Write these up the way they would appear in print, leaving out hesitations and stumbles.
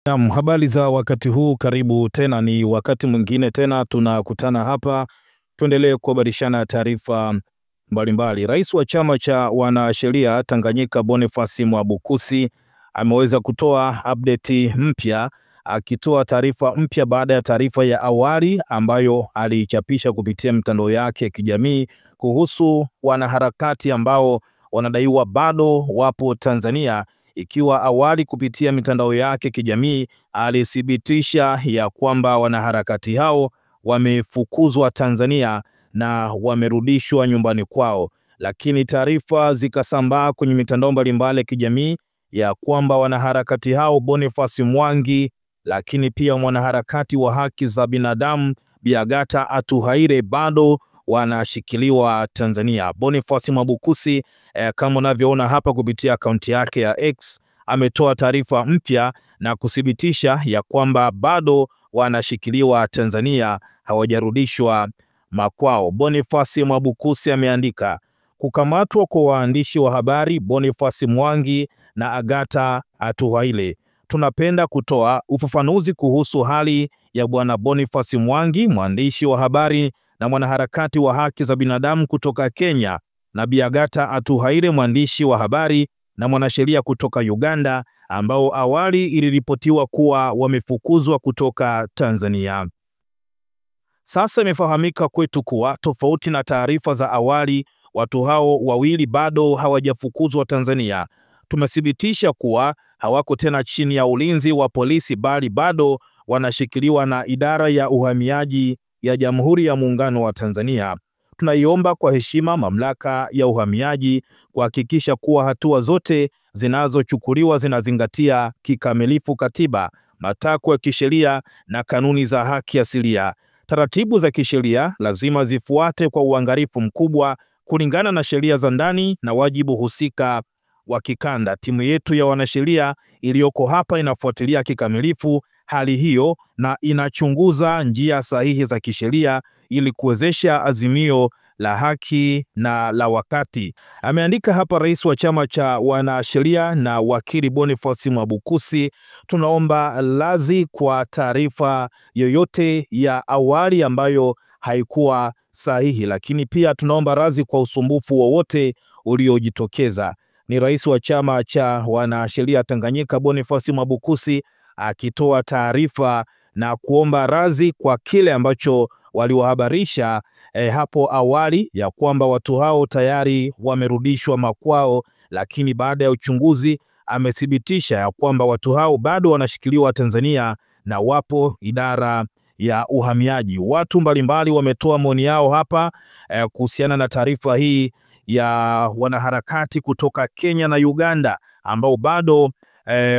Naam, habari za wakati huu, karibu tena, ni wakati mwingine tena tunakutana hapa tuendelee kuhabarishana taarifa mbalimbali. Rais wa chama cha wanasheria Tanganyika Boniface Mwabukusi ameweza kutoa update mpya, akitoa taarifa mpya baada ya taarifa ya awali ambayo alichapisha kupitia mitandao yake ya kijamii kuhusu wanaharakati ambao wanadaiwa bado wapo Tanzania. Ikiwa awali kupitia mitandao yake kijamii alithibitisha ya kwamba wanaharakati hao wamefukuzwa Tanzania na wamerudishwa nyumbani kwao, lakini taarifa zikasambaa kwenye mitandao mbalimbali ya kijamii ya kwamba wanaharakati hao Boniface Mwangi, lakini pia mwanaharakati wa haki za binadamu Bi Agatha Atuhaire bado wanashikiliwa Tanzania. Boniface Mwabukusi kama unavyoona hapa kupitia akaunti yake ya X ametoa taarifa mpya na kuthibitisha ya kwamba bado wanashikiliwa Tanzania, hawajarudishwa makwao. Boniface Mwabukusi ameandika, kukamatwa kwa waandishi wa habari Boniface Mwangi na Agatha Atuhaire. Tunapenda kutoa ufafanuzi kuhusu hali ya bwana Boniface Mwangi, mwandishi wa habari na mwanaharakati wa haki za binadamu kutoka Kenya, na Bi Agatha Atuhaire, mwandishi wa habari na mwanasheria kutoka Uganda, ambao awali iliripotiwa kuwa wamefukuzwa kutoka Tanzania. Sasa imefahamika kwetu kuwa tofauti na taarifa za awali, watu hao wawili bado hawajafukuzwa Tanzania. Tumethibitisha kuwa hawako tena chini ya ulinzi wa polisi, bali bado wanashikiliwa na idara ya uhamiaji ya Jamhuri ya Muungano wa Tanzania. Tunaiomba kwa heshima mamlaka ya uhamiaji kuhakikisha kuwa hatua zote zinazochukuliwa zinazingatia kikamilifu katiba, matakwa ya kisheria na kanuni za haki asilia. Taratibu za kisheria lazima zifuate kwa uangalifu mkubwa kulingana na sheria za ndani na wajibu husika wa kikanda. Timu yetu ya wanasheria iliyoko hapa inafuatilia kikamilifu hali hiyo na inachunguza njia sahihi za kisheria ili kuwezesha azimio la haki na la wakati. Ameandika hapa rais wa chama cha wanasheria na wakili Boniface Mwabukusi, tunaomba radhi kwa taarifa yoyote ya awali ambayo haikuwa sahihi, lakini pia tunaomba radhi kwa usumbufu wowote uliojitokeza. Ni rais wa chama cha wanasheria Tanganyika Boniface Mwabukusi akitoa taarifa na kuomba radhi kwa kile ambacho waliwahabarisha hapo awali ya kwamba watu hao tayari wamerudishwa makwao, lakini baada ya uchunguzi amethibitisha ya kwamba watu hao bado wanashikiliwa Tanzania na wapo idara ya uhamiaji. Watu mbalimbali wametoa maoni yao hapa kuhusiana na taarifa hii ya wanaharakati kutoka Kenya na Uganda ambao bado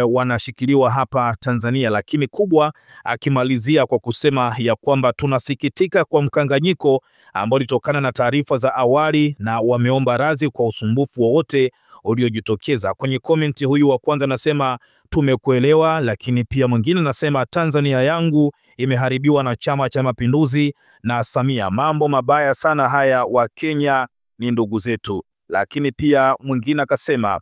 wanashikiliwa hapa Tanzania, lakini kubwa akimalizia kwa kusema ya kwamba tunasikitika kwa mkanganyiko ambao ulitokana na taarifa za awali na wameomba radhi kwa usumbufu wowote uliojitokeza. Kwenye comment huyu wa kwanza anasema tumekuelewa, lakini pia mwingine anasema Tanzania yangu imeharibiwa na Chama cha Mapinduzi na Samia, mambo mabaya sana haya, wa Kenya ni ndugu zetu. Lakini pia mwingine akasema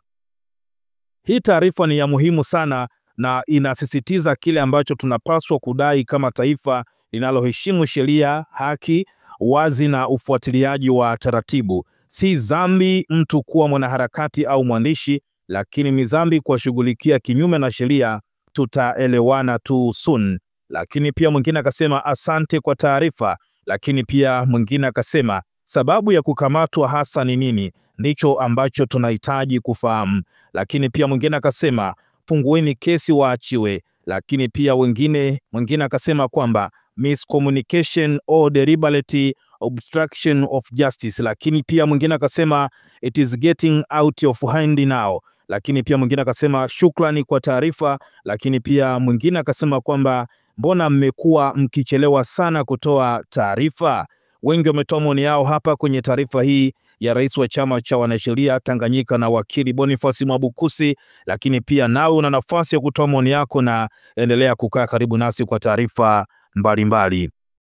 hii taarifa ni ya muhimu sana na inasisitiza kile ambacho tunapaswa kudai kama taifa linaloheshimu sheria, haki, wazi na ufuatiliaji wa taratibu. Si dhambi mtu kuwa mwanaharakati au mwandishi, lakini ni dhambi kuwashughulikia kinyume na sheria. Tutaelewana tu soon. Lakini pia mwingine akasema asante kwa taarifa. Lakini pia mwingine akasema sababu ya kukamatwa hasa ni nini? Ndicho ambacho tunahitaji kufahamu. Lakini pia mwingine akasema fungueni kesi waachiwe. Lakini pia mwingine akasema kwamba miscommunication or deliberate obstruction of justice. Lakini pia mwingine akasema it is getting out of hand now. Lakini pia mwingine akasema shukrani kwa taarifa. Lakini pia mwingine akasema kwamba mbona mmekuwa mkichelewa sana kutoa taarifa? Wengi wametoa maoni yao hapa kwenye taarifa hii ya rais wa chama cha wanasheria Tanganyika na wakili Boniface Mwabukusi, lakini pia nawe una nafasi ya kutoa maoni yako na endelea kukaa karibu nasi kwa taarifa mbalimbali.